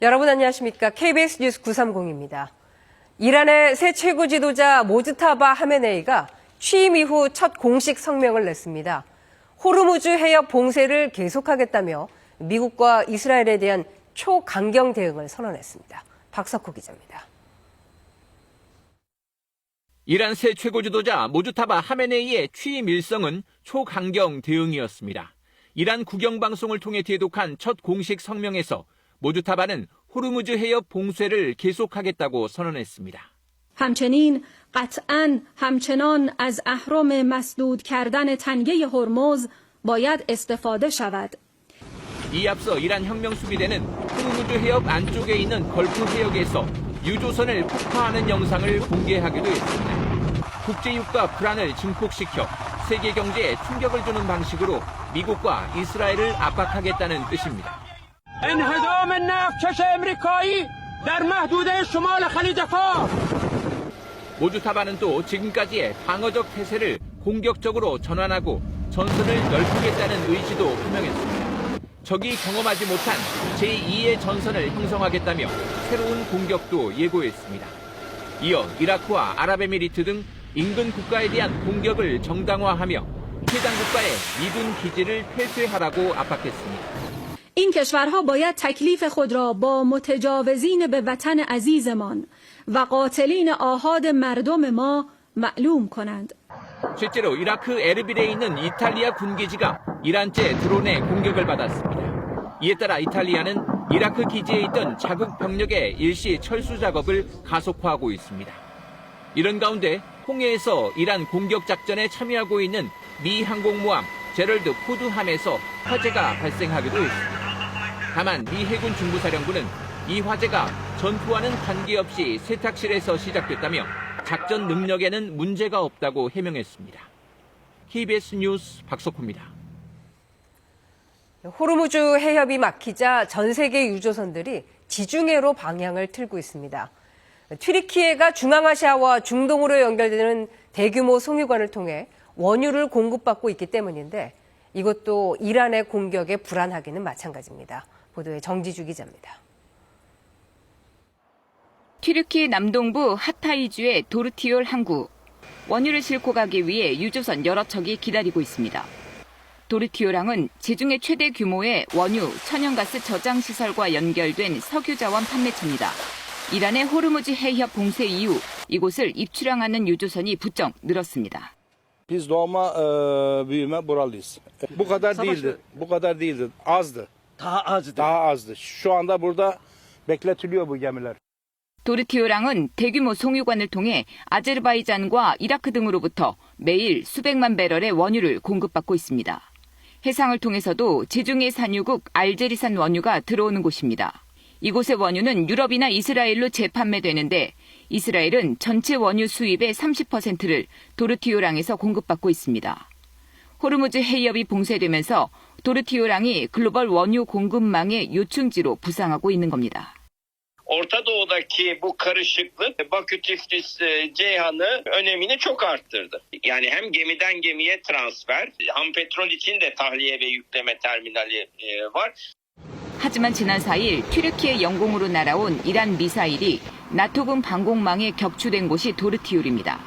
여러분 안녕하십니까? KBS 뉴스 930입니다. 이란의 새 최고 지도자 모즈타바 하메네이가 취임 이후 첫 공식 성명을 냈습니다. 호르무즈 해협 봉쇄를 계속하겠다며 미국과 이스라엘에 대한 초강경 대응을 선언했습니다. 박석호 기자입니다. 이란 새 최고 지도자 모즈타바 하메네이의 취임 일성은 초강경 대응이었습니다. 이란 국영방송을 통해 대독한 첫 공식 성명에서 모즈타바는 호르무즈 해협 봉쇄를 계속하겠다고 선언했습니다. همچنین قطعاً همچنان از اهرم مسدود کردن تنگه هرمز باید استفاده شود. 이 앞서 이란 혁명수비대는 호르무즈 해협 안쪽에 있는 걸프 해역에서 유조선을 폭파하는 영상을 공개하기도 했습니다. 국제유가 불안을 증폭시켜 세계 경제에 충격을 주는 방식으로 미국과 이스라엘을 압박하겠다는 뜻입니다. انهدام نفتکش امریکایی در محدوده شمال خلیج فارس. 모즈타바는 또 지금까지의 방어적 태세를 공격적으로 전환하고 전선을 넓히겠다는 의지도 표명했습니다. 적이 경험하지 못한 제2의 전선을 형성하겠다며 새로운 공격도 예고했습니다. 이어 이라크와 아랍에미리트 등 인근 국가에 대한 공격을 정당화하며 해당 국가의 미군 기지를 폐쇄하라고 압박했습니다. این کشورها باید تکلیف خود را با متجاوزین به وطن عزیزمان و قاتلین آحاد مردم ما معلوم کنند. 실제로 이라크 에르빌에 있는 이탈리아 군기지가 이란제 드론의 공격을 받았습니다. 이에 따라 이탈리아는 이라크 기지에 있던 자국 병력의 일시 철수 작업을 가속화하고 있습니다. 이런 가운데 홍해에서 이란 공격 작전에 참여하고 있는 미 항공모함 제럴드 포드함에서 화재가 발생하기도 했습니다. 다만 미 해군 중부사령부는 이 화재가 전투와는 관계없이 세탁실에서 시작됐다며 작전 능력에는 문제가 없다고 해명했습니다. KBS 뉴스 박석호입니다. 호르무즈 해협이 막히자 전 세계 유조선들이 지중해로 방향을 틀고 있습니다. 튀르키예가 중앙아시아와 중동으로 연결되는 대규모 송유관을 통해 원유를 공급받고 있기 때문인데 이것도 이란의 공격에 불안하기는 마찬가지입니다. 보도에 정지주 기자입니다. 튀르키 남동부 하타이주의 도르티올 항구. 원유를 싣고 가기 위해 유조선 여러 척이 기다리고 있습니다. 도르티올항은 지중해 최대 규모의 원유, 천연가스 저장 시설과 연결된 석유 자원 판매처입니다. 이란의 호르무즈 해협 봉쇄 이후 이곳을 입출항하는 유조선이 부쩍 늘었습니다. Biz doğma büyüme buralıyız. Bu kadar değildi. Bu kadar değildi. Azdı. Daha azdı. Daha azdı. Şu anda burada bekletiliyor bu gemiler. 도르티올항은 대규모 송유관을 통해 아제르바이잔과 이라크 등으로부터 매일 수백만 배럴의 원유를 공급받고 있습니다. 해상을 통해서도 지중해 산유국 알제리산 원유가 들어오는 곳입니다. 이곳의 원유는 유럽이나 이스라엘로 재판매되는데 이스라엘은 전체 원유 수입의 30%를 도르티올항에서 공급받고 있습니다. 호르무즈 해협이 봉쇄되면서 도르티올항이 글로벌 원유 공급망의 요충지로 부상하고 있는 겁니다. Orta Doğu'daki bu karışıklık Bakü Tiflis Ceyhan'ı önemini çok arttırdı. Yani hem gemiden gemiye transfer, ham petrol için de tahliye ve yükleme terminali var. 하지만 지난 4일 튀르키예 영공으로 날아온 이란 미사일이 나토군 방공망에 격추된 곳이 도르티올입니다.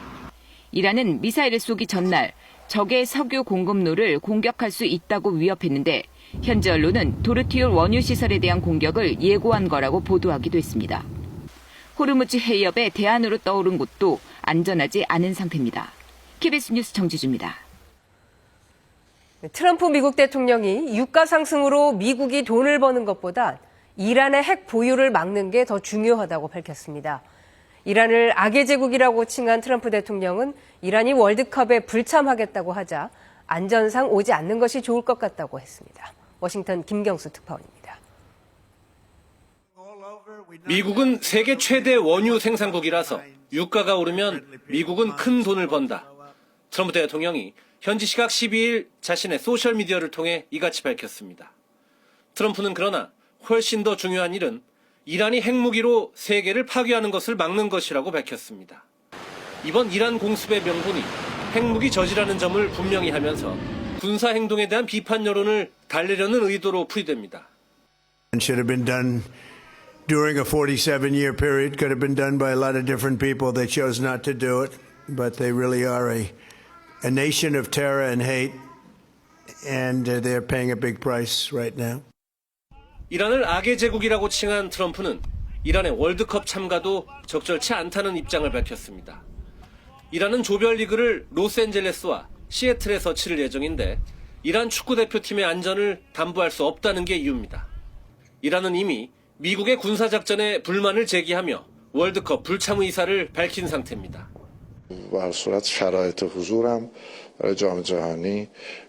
이란은 미사일을 쏘기 전날 적의 석유 공급로를 공격할 수 있다고 위협했는데 현지 언론은 도르티올 원유 시설에 대한 공격을 예고한 거라고 보도하기도 했습니다. 호르무즈 해협의 대안으로 떠오른 곳도 안전하지 않은 상태입니다. KBS 뉴스 정지주입니다. 트럼프 미국 대통령이 유가 상승으로 미국이 돈을 버는 것보다 이란의 핵 보유를 막는 게 더 중요하다고 밝혔습니다. 이란을 악의 제국이라고 칭한 트럼프 대통령은 이란이 월드컵에 불참하겠다고 하자 안전상 오지 않는 것이 좋을 것 같다고 했습니다. 워싱턴 김경수 특파원입니다. 미국은 세계 최대 원유 생산국이라서 유가가 오르면 미국은 큰 돈을 번다. 트럼프 대통령이 현지 시각 12일 자신의 소셜미디어를 통해 이같이 밝혔습니다. 트럼프는 그러나 훨씬 더 중요한 일은 이란이 핵무기로 세계를 파괴하는 것을 막는 것이라고 밝혔습니다. 이번 이란 공습의 명분이 핵무기 저지라는 점을 분명히 하면서 군사 행동에 대한 비판 여론을 달래려는 의도로 풀이됩니다. Should have been done during a 47-year period. Could have been done by a lot of different people. They chose not to do it, but they really are a nation of terror and hate, and they're paying a big price right now. 이란을 악의 제국이라고 칭한 트럼프는 이란의 월드컵 참가도 적절치 않다는 입장을 밝혔습니다. 이란은 조별리그를 로스앤젤레스와 시애틀에서 치를 예정인데 이란 축구대표팀의 안전을 담보할 수 없다는 게 이유입니다. 이란은 이미 미국의 군사작전에 불만을 제기하며 월드컵 불참 의사를 밝힌 상태입니다. به هر صورت شرایط حضورم برای جام جهانی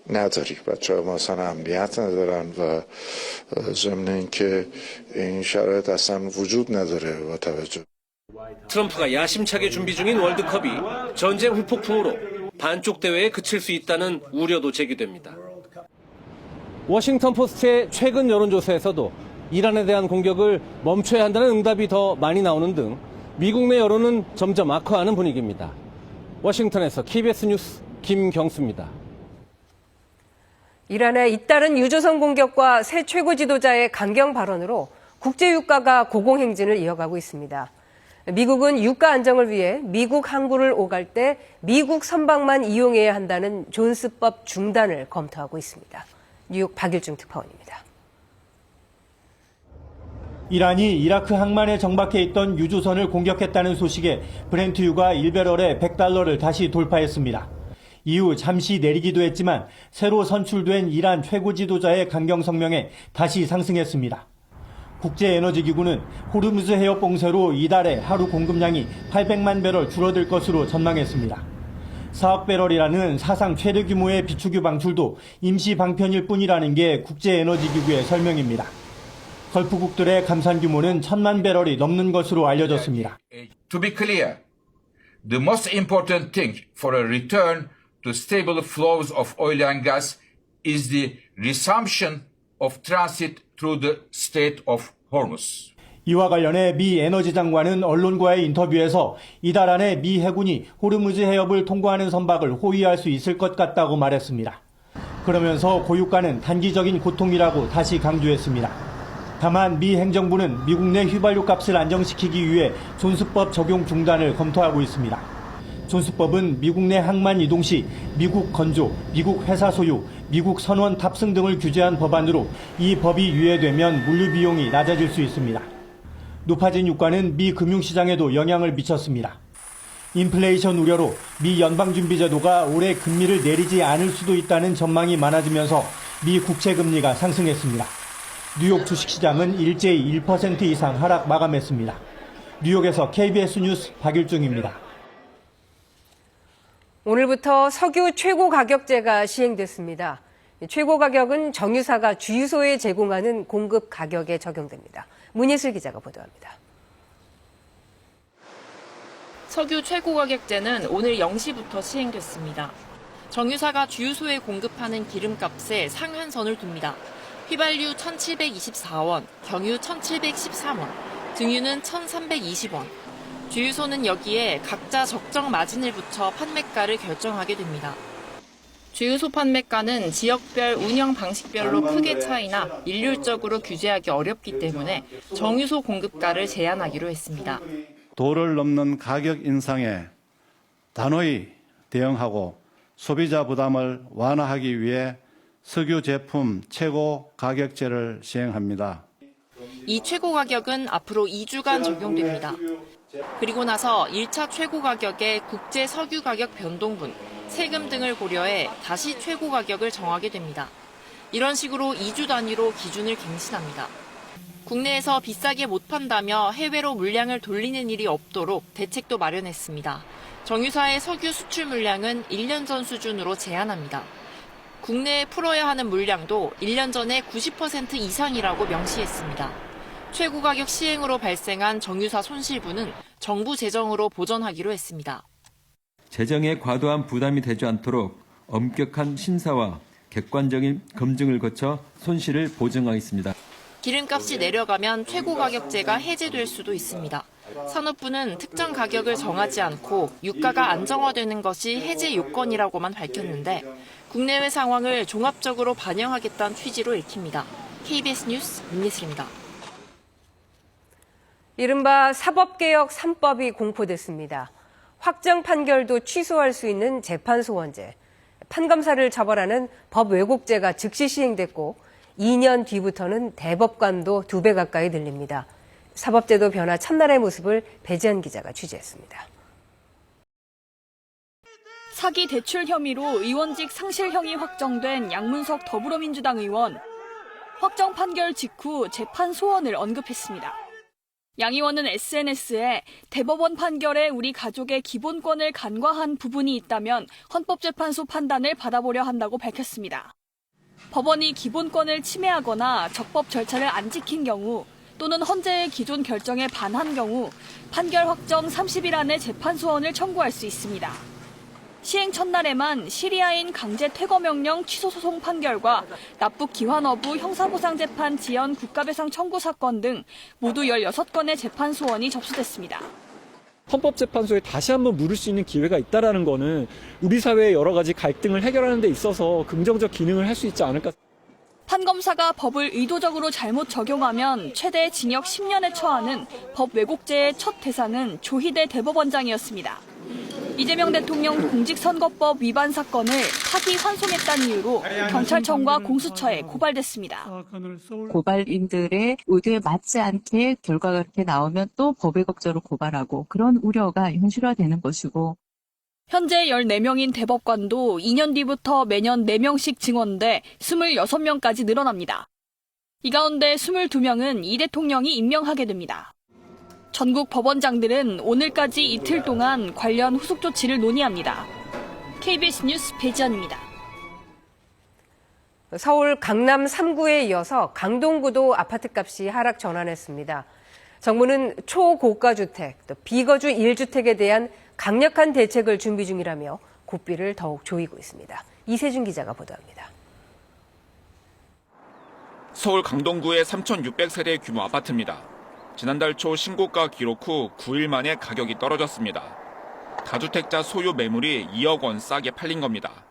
نداری. بچه‌ها ما اصلا امنیت ندارن و ضمن اینکه این شرایط اصلا وجود نداره با توجه. 트럼프가 야심차게 준비 중인 월드컵이 전쟁 후폭풍으로 반쪽 대회에 그칠 수 있다는 우려도 제기됩니다. 워싱턴 포스트의 최근 여론조사에서도 이란에 대한 공격을 멈춰야 한다는 응답이 더 많이 나오는 등 미국 내 여론은 점점 악화하는 분위기입니다. 워싱턴에서 KBS 뉴스 김경수입니다. 이란의 잇따른 유조선 공격과 새 최고 지도자의 강경 발언으로 국제 유가가 고공행진을 이어가고 있습니다. 미국은 유가 안정을 위해 미국 항구를 오갈 때 미국 선박만 이용해야 한다는 존스법 중단을 검토하고 있습니다. 뉴욕 박일중 특파원입니다. 이란이 이라크 항만에 정박해 있던 유조선을 공격했다는 소식에 브렌트유가 1배럴에 $100를 다시 돌파했습니다. 이후 잠시 내리기도 했지만 새로 선출된 이란 최고 지도자의 강경 성명에 다시 상승했습니다. 국제에너지기구는 호르무즈 해협 봉쇄로 이달에 하루 공급량이 800만 배럴 줄어들 것으로 전망했습니다. 4억 배럴이라는 사상 최대 규모의 비축유 방출도 임시 방편일 뿐이라는 게 국제에너지기구의 설명입니다. 걸프국들의 감산 규모는 1,000만 배럴이 넘는 것으로 알려졌습니다. To be clear, the most important thing for a return to stable flows of oil and gas is the resumption of transit through the Strait of Hormuz. 이와 관련해 미 에너지 장관은 언론과의 인터뷰에서 이달 안에 미 해군이 호르무즈 해협을 통과하는 선박을 호위할 수 있을 것 같다고 말했습니다. 그러면서 고유가는 단기적인 고통이라고 다시 강조했습니다. 다만 미 행정부는 미국 내 휘발유 값을 안정시키기 위해 존스법 적용 중단을 검토하고 있습니다. 존스법은 미국 내 항만 이동 시 미국 건조, 미국 회사 소유, 미국 선원 탑승 등을 규제한 법안으로 이 법이 유예되면 물류 비용이 낮아질 수 있습니다. 높아진 유가는 미 금융시장에도 영향을 미쳤습니다. 인플레이션 우려로 미 연방준비제도가 올해 금리를 내리지 않을 수도 있다는 전망이 많아지면서 미 국채금리가 상승했습니다. 뉴욕 주식시장은 일제히 1% 이상 하락 마감했습니다. 뉴욕에서 KBS 뉴스 박일중입니다. 오늘부터 석유 최고 가격제가 시행됐습니다. 최고 가격은 정유사가 주유소에 제공하는 공급 가격에 적용됩니다. 문예슬 기자가 보도합니다. 석유 최고 가격제는 오늘 0시부터 시행됐습니다. 정유사가 주유소에 공급하는 기름값에 상한선을 둡니다. 휘발유 1,724원, 경유 1,713원, 등유는 1,320원. 주유소는 여기에 각자 적정 마진을 붙여 판매가를 결정하게 됩니다. 주유소 판매가는 지역별 운영 방식별로 크게 차이나 일률적으로 규제하기 어렵기 때문에 정유소 공급가를 제한하기로 했습니다. 도를 넘는 가격 인상에 단호히 대응하고 소비자 부담을 완화하기 위해 석유 제품 최고 가격제를 시행합니다. 이 최고 가격은 앞으로 2주간 적용됩니다. 그리고 나서 1차 최고 가격의 국제 석유 가격 변동분, 세금 등을 고려해 다시 최고 가격을 정하게 됩니다. 이런 식으로 2주 단위로 기준을 갱신합니다. 국내에서 비싸게 못 판다며 해외로 물량을 돌리는 일이 없도록 대책도 마련했습니다. 정유사의 석유 수출 물량은 1년 전 수준으로 제한합니다. 국내에 풀어야 하는 물량도 1년 전에 90% 이상이라고 명시했습니다. 최고 가격 시행으로 발생한 정유사 손실분은 정부 재정으로 보전하기로 했습니다. 재정에 과도한 부담이 되지 않도록 엄격한 심사와 객관적인 검증을 거쳐 손실을 보증하겠습니다. 기름값이 내려가면 최고 가격제가 해제될 수도 있습니다. 산업부는 특정 가격을 정하지 않고 유가가 안정화되는 것이 해제 요건이라고만 밝혔는데 국내외 상황을 종합적으로 반영하겠다는 취지로 읽힙니다. KBS 뉴스 문예슬입니다. 이른바 사법개혁 3법이 공포됐습니다. 확정 판결도 취소할 수 있는 재판소원제, 판검사를 처벌하는 법 왜곡죄가 즉시 시행됐고 2년 뒤부터는 대법관도 2배 가까이 늘립니다. 사법제도 변화 첫날의 모습을 배지한 기자가 취재했습니다. 사기 대출 혐의로 의원직 상실형이 확정된 양문석 더불어민주당 의원. 확정 판결 직후 재판 소원을 언급했습니다. 양 의원은 SNS에 대법원 판결에 우리 가족의 기본권을 간과한 부분이 있다면 헌법재판소 판단을 받아보려 한다고 밝혔습니다. 법원이 기본권을 침해하거나 적법 절차를 안 지킨 경우 또는 헌재의 기존 결정에 반한 경우 판결 확정 30일 안에 재판 소원을 청구할 수 있습니다. 시행 첫날에만 시리아인 강제 퇴거 명령 취소 소송 판결과 납북 기환 여부 형사보상재판 지연 국가배상 청구 사건 등 모두 16건의 재판 소원이 접수됐습니다. 헌법재판소에 다시 한번 물을 수 있는 기회가 있다는 거는 우리 사회의 여러 가지 갈등을 해결하는 데 있어서 긍정적 기능을 할 수 있지 않을까. 판검사가 법을 의도적으로 잘못 적용하면 최대 징역 10년에 처하는 법 왜곡죄의 첫 대상은 조희대 대법원장이었습니다. 이재명 대통령 공직선거법 위반 사건을 사기 환송했다는 이유로 경찰청과 공수처에 고발됐습니다. 고발인들의 의도에 맞지 않게 결과가 그렇게 나오면 또 법왜곡죄로 고발하고 그런 우려가 현실화되는 것이고. 현재 14명인 대법관도 2년 뒤부터 매년 4명씩 증원돼 26명까지 늘어납니다. 이 가운데 22명은 이 대통령이 임명하게 됩니다. 전국 법원장들은 오늘까지 이틀 동안 관련 후속 조치를 논의합니다. KBS 뉴스 배지연입니다. 서울 강남 3구에 이어서 강동구도 아파트값이 하락 전환했습니다. 정부는 초고가 주택, 또 비거주 1주택에 대한 강력한 대책을 준비 중이라며 고삐를 더욱 조이고 있습니다. 이세준 기자가 보도합니다. 서울 강동구의 3,600세대 규모 아파트입니다. 지난달 초 신고가 기록 후 9일 만에 가격이 떨어졌습니다. 다주택자 소유 매물이 2억 원 싸게 팔린 겁니다.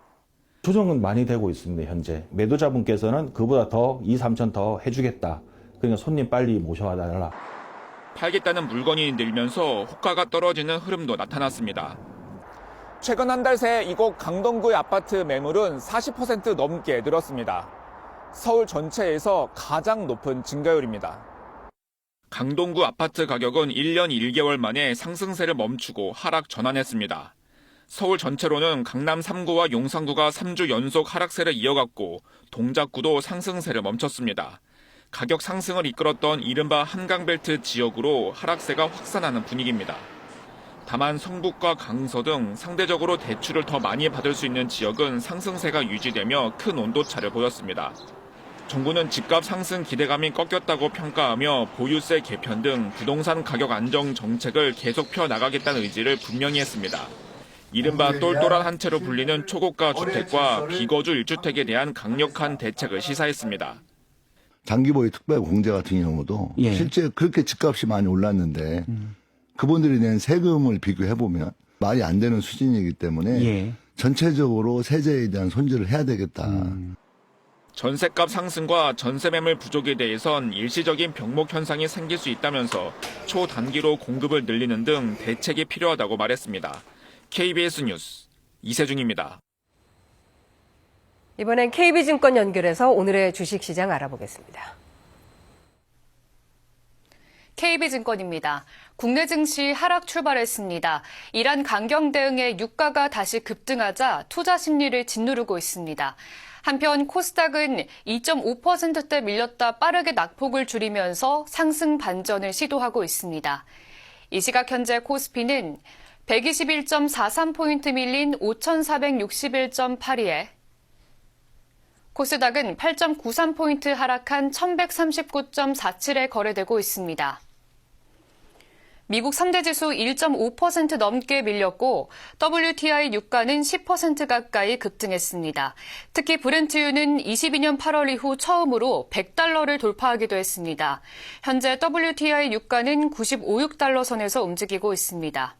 조정은 많이 되고 있습니다. 현재 매도자분께서는 그보다 더 2, 3천 더 해주겠다. 그러니까 손님 빨리 모셔와달라. 팔겠다는 물건이 늘면서 호가가 떨어지는 흐름도 나타났습니다. 최근 한 달 새 이곳 강동구의 아파트 매물은 40% 넘게 늘었습니다. 서울 전체에서 가장 높은 증가율입니다. 강동구 아파트 가격은 1년 1개월 만에 상승세를 멈추고 하락 전환했습니다. 서울 전체로는 강남 3구와 용산구가 3주 연속 하락세를 이어갔고 동작구도 상승세를 멈췄습니다. 가격 상승을 이끌었던 이른바 한강벨트 지역으로 하락세가 확산하는 분위기입니다. 다만 성북과 강서 등 상대적으로 대출을 더 많이 받을 수 있는 지역은 상승세가 유지되며 큰 온도차를 보였습니다. 정부는 집값 상승 기대감이 꺾였다고 평가하며 보유세 개편 등 부동산 가격 안정 정책을 계속 펴나가겠다는 의지를 분명히 했습니다. 이른바 똘똘한 한 채로 불리는 초고가 주택과 비거주 1주택에 대한 강력한 대책을 시사했습니다. 장기보유 특별 공제 같은 경우도 실제 그렇게 집값이 많이 올랐는데 그분들이 낸 세금을 비교해보면 말이 안 되는 수준이기 때문에 전체적으로 세제에 대한 손질을 해야 되겠다. 전셋값 상승과 전세 매물 부족에 대해선 일시적인 병목 현상이 생길 수 있다면서 초단기로 공급을 늘리는 등 대책이 필요하다고 말했습니다. KBS 뉴스 이세중입니다. 이번엔 KB증권 연결해서 오늘의 주식시장 알아보겠습니다. KB증권입니다. 국내 증시 하락 출발했습니다. 이란 강경 대응에 유가가 다시 급등하자 투자 심리를 짓누르고 있습니다. 한편 코스닥은 2.5%대 밀렸다 빠르게 낙폭을 줄이면서 상승 반전을 시도하고 있습니다. 이 시각 현재 코스피는 121.43포인트 밀린 5,461.82에 코스닥은 8.93포인트 하락한 1,139.47에 거래되고 있습니다. 미국 3대 지수 1.5% 넘게 밀렸고 WTI 유가는 10% 가까이 급등했습니다. 특히 브렌트유는 22년 8월 이후 처음으로 $100를 돌파하기도 했습니다. 현재 WTI 유가는 95.6달러 선에서 움직이고 있습니다.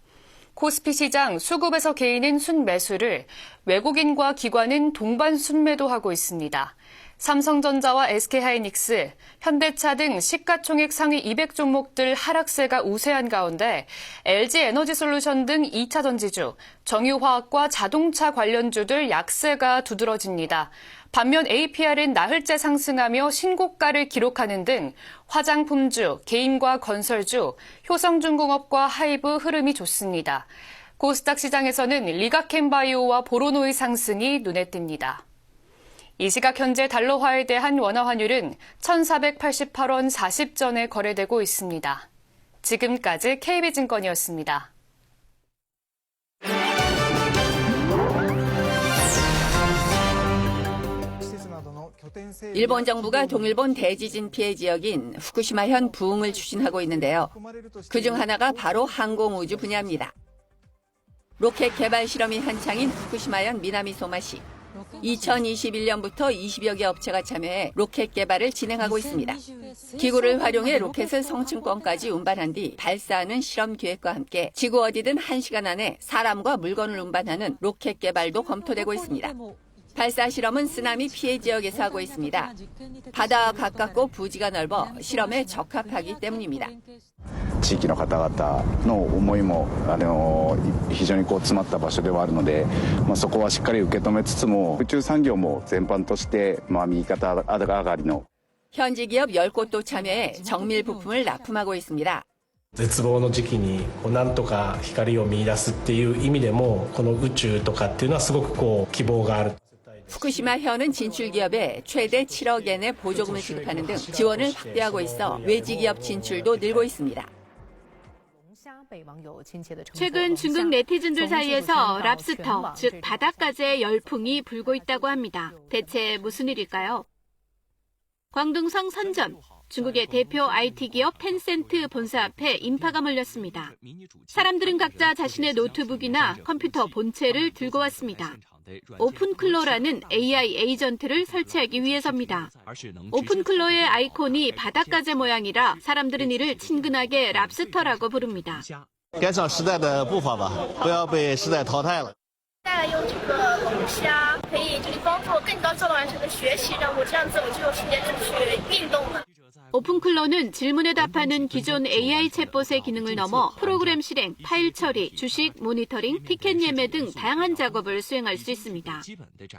코스피 시장 수급에서 개인은 순매수를, 외국인과 기관은 동반 순매도하고 있습니다. 삼성전자와 SK하이닉스, 현대차 등 시가총액 상위 200종목들 하락세가 우세한 가운데 LG에너지솔루션 등 2차 전지주, 정유화학과 자동차 관련주들 약세가 두드러집니다. 반면 APR은 나흘째 상승하며 신고가를 기록하는 등 화장품주, 개인과 건설주, 효성중공업과 하이브 흐름이 좋습니다. 코스닥 시장에서는 리가캠바이오와 보로노의 상승이 눈에 띕니다. 이 시각 현재 달러화에 대한 원화 환율은 1,488원 40전에 거래되고 있습니다. 지금까지 KB증권이었습니다. 일본 정부가 동일본 대지진 피해 지역인 후쿠시마현 부흥을 추진하고 있는데요. 그중 하나가 바로 항공우주 분야입니다. 로켓 개발 실험이 한창인 후쿠시마현 미나미소마시. 2021년부터 20여 개 업체가 참여해 로켓 개발을 진행하고 있습니다. 기구를 활용해 로켓을 성층권까지 운반한 뒤 발사하는 실험 계획과 함께 지구 어디든 1시간 안에 사람과 물건을 운반하는 로켓 개발도 검토되고 있습니다. 발사 실험은 쓰나미 피해 지역에서 하고 있습니다. 바다와 가깝고 부지가 넓어 실험에 적합하기 때문입니다. 地域の方々の思いも非常に詰まった場所ではあるので、そこはしっかり受け止めつつも宇宙産業も全般として右肩上がりの 현지 기업 10곳도 참여해 정밀 부품을 납품하고 있습니다. 絶望の時期になんとか光を見出すっていう意味でもこの宇宙とかっていうのはすごく希望がある。 후쿠시마현은 진출기업에 최대 7억 엔의 보조금을 지급하는 등 지원을 확대하고 있어 외지기업 진출도 늘고 있습니다. 최근 중국 네티즌들 사이에서 랍스터, 즉 바닷가재의 열풍이 불고 있다고 합니다. 대체 무슨 일일까요? 광둥성 선전, 중국의 대표 IT 기업 텐센트 본사 앞에 인파가 몰렸습니다. 사람들은 각자 자신의 노트북이나 컴퓨터 본체를 들고 왔습니다. 오픈클로라는 AI 에이전트를 설치하기 위해서입니다. 오픈클로의 아이콘이 바닷가재 모양이라 사람들은 이를 친근하게 랍스터라고 부릅니다. 跟上时代的步伐吧，不要被时代淘汰了。带来用这个龙虾可以帮助我更高效地完成学习任务，这样子我就有时间去运动了。 오픈클로는 질문에 답하는 기존 AI 챗봇의 기능을 넘어 프로그램 실행, 파일 처리, 주식 모니터링, 티켓 예매 등 다양한 작업을 수행할 수 있습니다.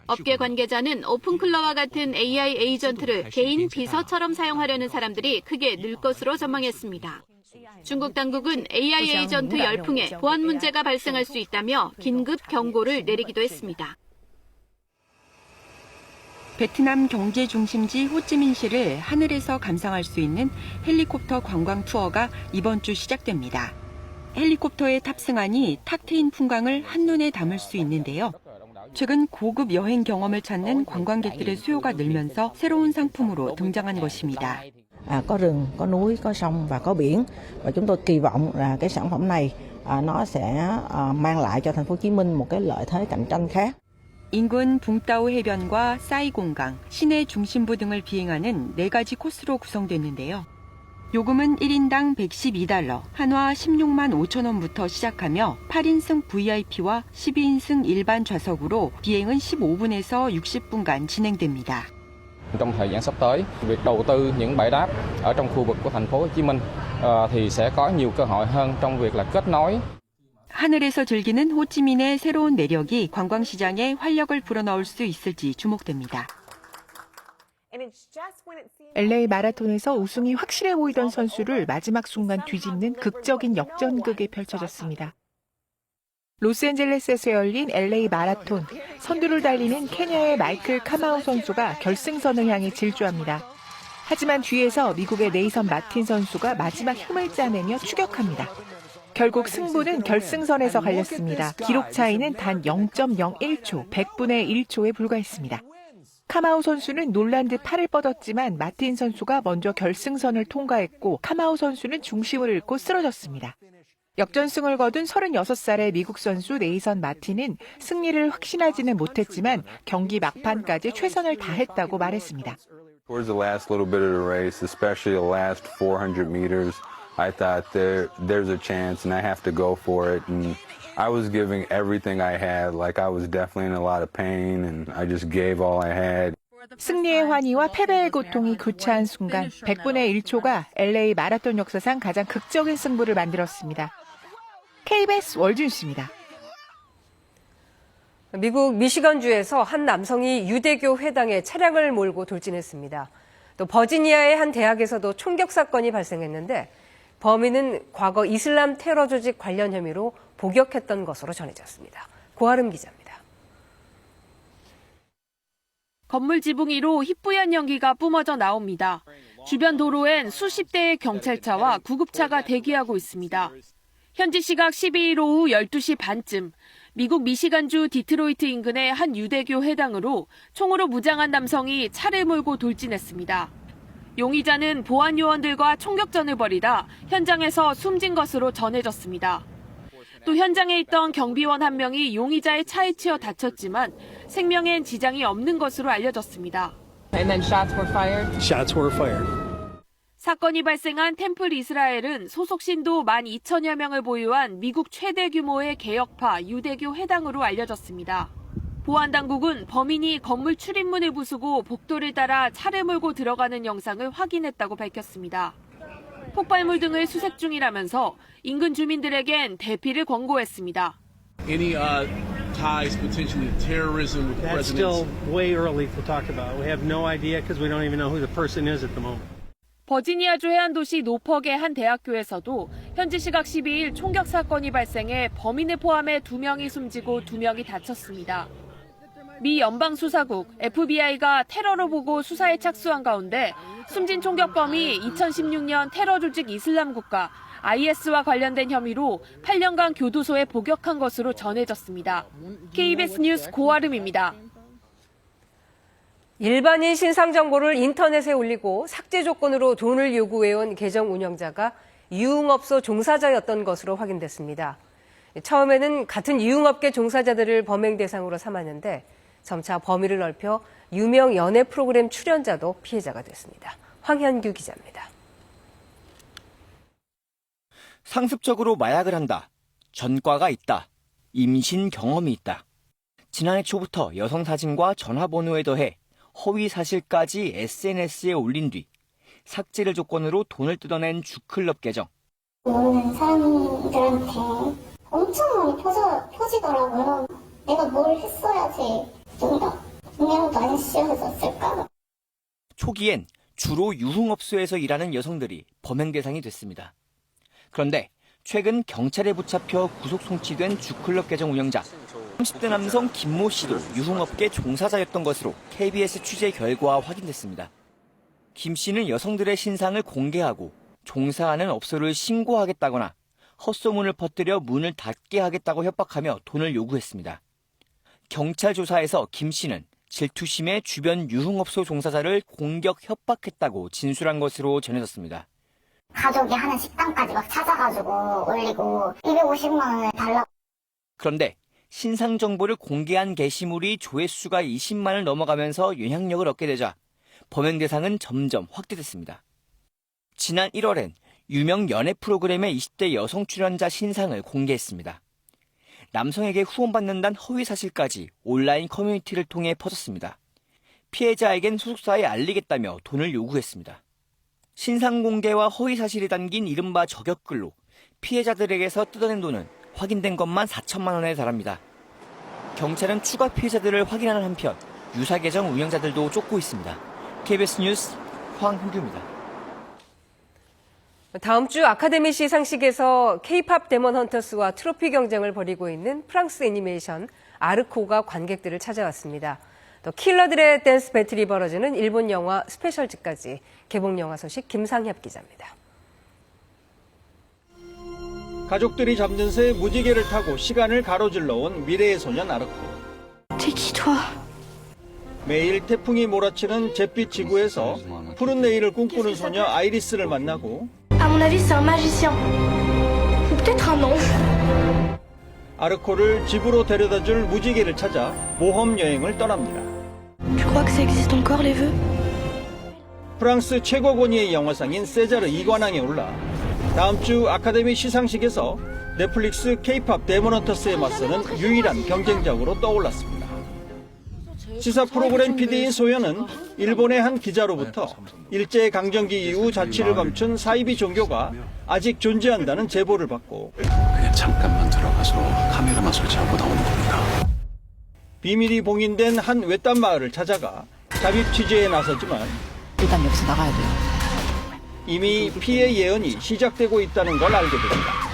업계 관계자는 오픈클로와 같은 AI 에이전트를 개인 비서처럼 사용하려는 사람들이 크게 늘 것으로 전망했습니다. 중국 당국은 AI 에이전트 열풍에 보안 문제가 발생할 수 있다며 긴급 경고를 내리기도 했습니다. 베트남 경제 중심지 호찌민시를 하늘에서 감상할 수 있는 헬리콥터 관광 투어가 이번 주 시작됩니다. 헬리콥터에 탑승하니 탁 트인 풍광을 한눈에 담을 수 있는데요. 최근 고급 여행 경험을 찾는 관광객들의 수요가 늘면서 새로운 상품으로 등장한 것입니다. Có rừng, có núi, có sông và có biển. Và chúng tôi kỳ vọng là cái sản phẩm này nó sẽ mang lại cho thành phố Hồ Chí Minh một cái lợi thế cạnh tranh khác. 인근 붕따오 해변과 싸이공강, 시내 중심부 등을 비행하는 4가지 코스로 구성됐는데요. 요금은 1인당 112달러, 한화 16만 5천 원부터 시작하며 8인승 VIP와 12인승 일반 좌석으로 비행은 15분에서 60분간 진행됩니다. Trong thời gian sắp tới, việc đầu tư những bãi đáp ở trong khu vực của thành phố Hồ Chí Minh thì sẽ có nhiều cơ hội hơn trong việc là kết nối. 하늘에서 즐기는 호찌민의 새로운 매력이 관광시장에 활력을 불어넣을 수 있을지 주목됩니다. LA 마라톤에서 우승이 확실해 보이던 선수를 마지막 순간 뒤집는 극적인 역전극이 펼쳐졌습니다. 로스앤젤레스에서 열린 LA 마라톤, 선두를 달리는 케냐의 마이클 카마우 선수가 결승선을 향해 질주합니다. 하지만 뒤에서 미국의 네이선 마틴 선수가 마지막 힘을 짜내며 추격합니다. 결국 승부는 결승선에서 갈렸습니다. 기록 차이는 단 0.01초, 100분의 1초에 불과했습니다. 카마우 선수는 놀란 듯 팔을 뻗었지만 마틴 선수가 먼저 결승선을 통과했고 카마우 선수는 중심을 잃고 쓰러졌습니다. 역전승을 거둔 36살의 미국 선수 네이선 마틴은 승리를 확신하지는 못했지만 경기 막판까지 최선을 다했다고 말했습니다. Towards the last little bit of the race, especially the last 400 meters, I thought there's a chance and I have to go for it. And I was giving everything I had, like I was definitely in a lot of pain and I just gave all I had. 승리의 환희와 패배의 고통이 교차한 순간 100분의 1초가 LA 마라톤 역사상 가장 극적인 승부를 만들었습니다. KBS 월준씨입니다. 미국 미시건주에서 한 남성이 유대교 회당에 차량을 몰고 돌진했습니다. 또 버지니아의 한 대학에서도 총격 사건이 발생했는데 범인은 과거 이슬람 테러 조직 관련 혐의로 복역했던 것으로 전해졌습니다. 고아름 기자입니다. 건물 지붕 위로 희뿌연 연기가 뿜어져 나옵니다. 주변 도로엔 수십 대의 경찰차와 구급차가 대기하고 있습니다. 현지 시각 12일 오후 12시 반쯤 미국 미시간주 디트로이트 인근의 한 유대교 회당으로 총으로 무장한 남성이 차를 몰고 돌진했습니다. 용의자는 보안 요원들과 총격전을 벌이다 현장에서 숨진 것으로 전해졌습니다. 또 현장에 있던 경비원 한 명이 용의자의 차에 치여 다쳤지만 생명엔 지장이 없는 것으로 알려졌습니다. 사건이 발생한 템플 이스라엘은 소속 신도 12,000여 명을 보유한 미국 최대 규모의 개혁파 유대교 회당으로 알려졌습니다. 보안당국은 범인이 건물 출입문을 부수고 복도를 따라 차를 몰고 들어가는 영상을 확인했다고 밝혔습니다. 폭발물 등을 수색 중이라면서 인근 주민들에겐 대피를 권고했습니다. ties potentially to terrorism with the That's president? still way early to talk about. We have no idea because we don't even know who the person is at the moment. 버지니아주 해안도시 노퍽의 한 대학교에서도 현지 시각 12일 총격 사건이 발생해 범인을 포함해 2명이 숨지고 2명이 다쳤습니다. 미 연방수사국 FBI가 테러로 보고 수사에 착수한 가운데 숨진 총격범이 2016년 테러 조직 이슬람 국가 IS와 관련된 혐의로 8년간 교도소에 복역한 것으로 전해졌습니다. KBS 뉴스 고아름입니다. 일반인 신상 정보를 인터넷에 올리고 삭제 조건으로 돈을 요구해온 계정 운영자가 유흥업소 종사자였던 것으로 확인됐습니다. 처음에는 같은 유흥업계 종사자들을 범행 대상으로 삼았는데 점차 범위를 넓혀 유명 연애 프로그램 출연자도 피해자가 됐습니다. 황현규 기자입니다. 상습적으로 마약을 한다. 전과가 있다. 임신 경험이 있다. 지난해 초부터 여성 사진과 전화번호에 더해 허위 사실까지 SNS에 올린 뒤 삭제를 조건으로 돈을 뜯어낸 주클럽 계정. 모르는 사람들한테 엄청 많이 퍼지더라고요. 내가 뭘 했어야지 좀 더 분명도 안 씌워졌을까. 초기엔 주로 유흥업소에서 일하는 여성들이 범행 대상이 됐습니다. 그런데 최근 경찰에 붙잡혀 구속 송치된 주클럽 계정 운영자 30대 남성 김모 씨도 유흥업계 종사자였던 것으로 KBS 취재 결과 확인됐습니다. 김 씨는 여성들의 신상을 공개하고 종사하는 업소를 신고하겠다거나 헛소문을 퍼뜨려 문을 닫게 하겠다고 협박하며 돈을 요구했습니다. 경찰 조사에서 김 씨는 질투심에 주변 유흥업소 종사자를 공격 협박했다고 진술한 것으로 전해졌습니다. 가족이 하는 식당까지 막 찾아가지고 올리고 250만 원을 달라고. 그런데 신상 정보를 공개한 게시물이 조회수가 20만을 넘어가면서 영향력을 얻게 되자 범행 대상은 점점 확대됐습니다. 지난 1월엔 유명 연애 프로그램의 20대 여성 출연자 신상을 공개했습니다. 남성에게 후원받는다는 허위 사실까지 온라인 커뮤니티를 통해 퍼졌습니다. 피해자에겐 소속사에 알리겠다며 돈을 요구했습니다. 신상 공개와 허위 사실이 담긴 이른바 저격글로 피해자들에게서 뜯어낸 돈은 확인된 것만 4천만 원에 달합니다. 경찰은 추가 피해자들을 확인하는 한편 유사 계정 운영자들도 쫓고 있습니다. KBS 뉴스 황훈규입니다. 다음 주 아카데미 시상식에서 K-팝 데몬 헌터스와 트로피 경쟁을 벌이고 있는 프랑스 애니메이션 아르코가 관객들을 찾아왔습니다. 또 킬러들의 댄스 배틀이 벌어지는 일본 영화 스페셜즈까지 개봉 영화 소식 김상협 기자입니다. 가족들이 잠든 새 무지개를 타고 시간을 가로질러 온 미래의 소년 아르코. 매일 태풍이 몰아치는 잿빛 지구에서 푸른 내일을 꿈꾸는 소녀 아이리스를 만나고 À mon avis, c'est un magicien. Ou peut-être un ange. 아르코를 집으로 데려다줄 무지개를 찾아 모험 여행을 떠납니다. Tu crois que ça existe encore, les vœux? 프랑스 최고 권위의 영화상인 세자르 2관왕에 올라 다음 주 아카데미 시상식에서 넷플릭스 K-팝 데몬 헌터스에 맞서는 유일한 경쟁작으로 떠올랐습니다. 시사 프로그램 PD인 소연은 일본의 한 기자로부터 일제강점기 이후 자취를 감춘 사이비 종교가 아직 존재한다는 제보를 받고 그냥 잠깐만 들어가서 카메라만 설치하고 나오는 겁니다. 비밀이 봉인된 한 외딴 마을을 찾아가 잠입 취재에 나섰지만 일단 여기서 나가야 돼요. 이미 피해 예언이 시작되고 있다는 걸 알게 됩니다.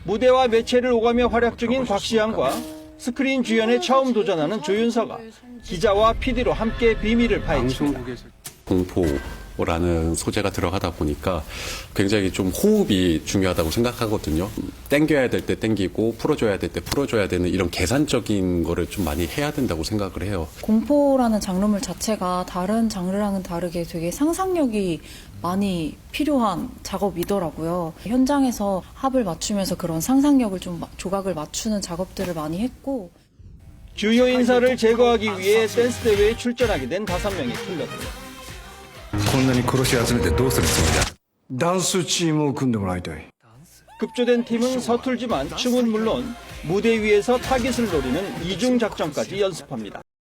무대와 매체를 오가며 활약 중인 곽시양과 스크린 주연에 처음 도전하는 조윤서가 기자와 PD로 함께 비밀을 파헤칩니다. 공포라는 소재가 들어가다 보니까 굉장히 좀 호흡이 중요하다고 생각하거든요. 땡겨야 될 때 땡기고 풀어줘야 될 때 풀어줘야 되는 이런 계산적인 거를 좀 많이 해야 된다고 생각을 해요. 공포라는 장르물 자체가 다른 장르랑은 다르게 되게 상상력이 많이 필요한 작업이더라고요. 현장에서 합을 맞추면서 그런 상상력을 좀 조각을 맞추는 작업들을 많이 했고 주요 인사를 제거하기 위해 댄스 대회에 출전하게 된 5명의 킬러들. こんなに殺し集めてどうするつもりだ。ダンスチームを組んでもらいたい。 급조된 팀은 서툴지만 춤은 물론 무대 위에서 타깃을 노리는 이중 작전까지 연습합니다.